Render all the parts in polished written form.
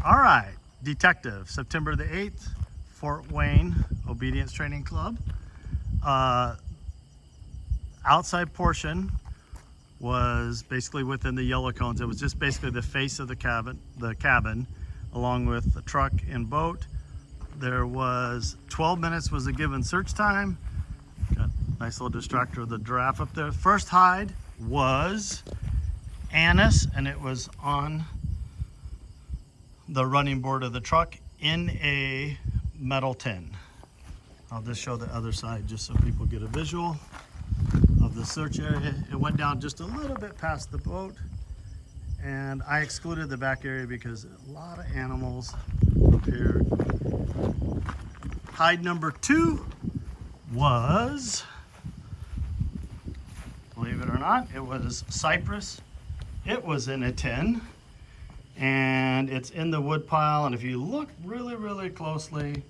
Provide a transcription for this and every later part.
All right, Detective, September the 8th, Fort Wayne Obedience Training Club. Outside portion was basically within the yellow cones. It was just basically the face of the cabin, along with the truck and boat. There was 12 minutes was a given search time. Got a nice little distractor of the giraffe up there. First hide was anise, and it was on the running board of the truck in a metal tin. I'll just show the other side just so people get a visual of the search area. It went down just a little bit past the boat, and I excluded the back area because a lot of animals up here. Hide number 2 was, believe it or not, it was cypress. It was in a tin, and it's in the wood pile, and if you look really closely,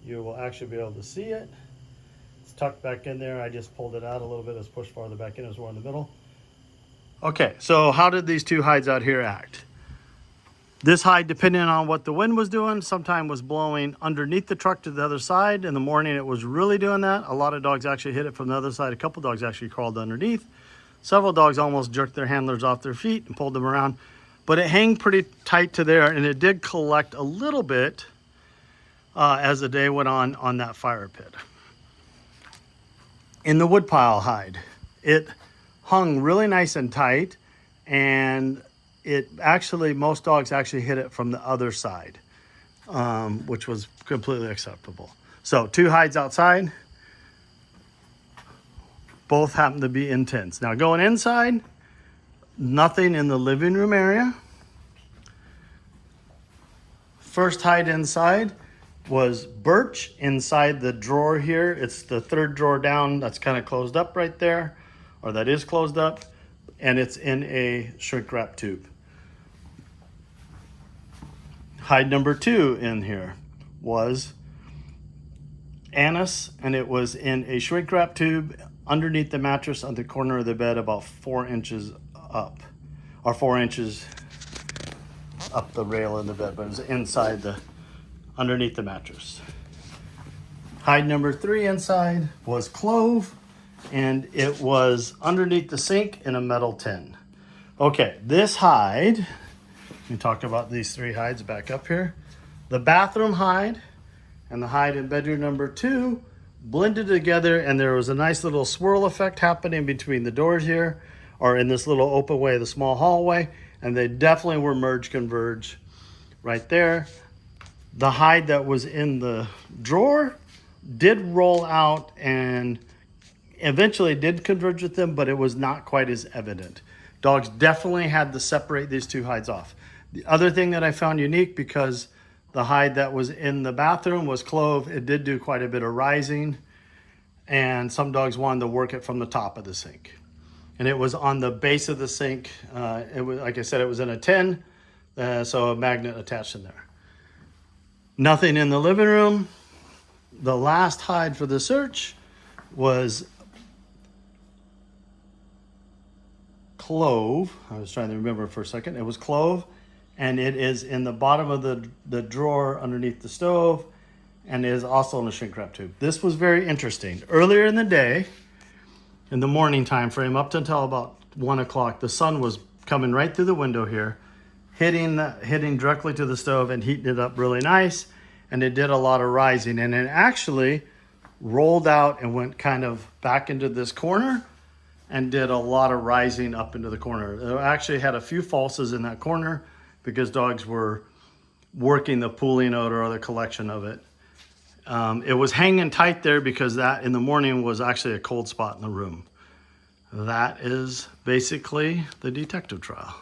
you will actually be able to see it. It's tucked back in there. I just pulled it out a little bit. It's pushed farther back in. It was more in the middle. Okay, so how did these two hides out here act? This hide, depending on what the wind was doing, sometimes was blowing underneath the truck to the other side. In the morning, it was really doing that. A lot of dogs actually hit it from the other side. A couple dogs actually crawled underneath. Several dogs almost jerked their handlers off their feet and pulled them around. But it hung pretty tight to there, and it did collect a little bit as the day went on that fire pit. In the woodpile hide, it hung really nice and tight, and it actually, most dogs actually hit it from the other side, which was completely acceptable. So 2 hides outside, both happen to be in tins. Now going inside, nothing in the living room area. First hide inside was birch inside the drawer here. It's the 3rd drawer down that's kind of closed up right there, or that is closed up, and it's in a shrink wrap tube. Hide number 2 in here was anise, and it was in a shrink wrap tube underneath the mattress on the corner of the bed, about 4 inches up, or 4 inches up the rail in the bed, but it was inside underneath the mattress. Hide number 3 inside was clove, and it was underneath the sink in a metal tin. Okay, this hide, we talked about these 3 hides back up here. The bathroom hide and the hide in bedroom number 2 blended together, and there was a nice little swirl effect happening between the doors here, or in this little open way, the small hallway, and they definitely were converge right there. The hide that was in the drawer did roll out and eventually did converge with them, but it was not quite as evident. Dogs definitely had to separate these 2 hides off. The other thing that I found unique, because the hide that was in the bathroom was clove, it did do quite a bit of rising, and some dogs wanted to work it from the top of the sink. And it was on the base of the sink. It was, like I said, it was in a tin, so a magnet attached in there. Nothing in the living room. The last hide for the search was clove. I was trying to remember for a second. It was clove, and it is in the bottom of the drawer underneath the stove, and is also in a shrink wrap tube. This was very interesting. Earlier in the day, in the morning time frame, up until about 1 o'clock, the sun was coming right through the window here, hitting directly to the stove and heating it up really nice. And it did a lot of rising, and it actually rolled out and went kind of back into this corner and did a lot of rising up into the corner. It actually had a few falses in that corner because dogs were working the pooling odor or the collection of it. It was hanging tight there because that in the morning was actually a cold spot in the room. That is basically the detective trial.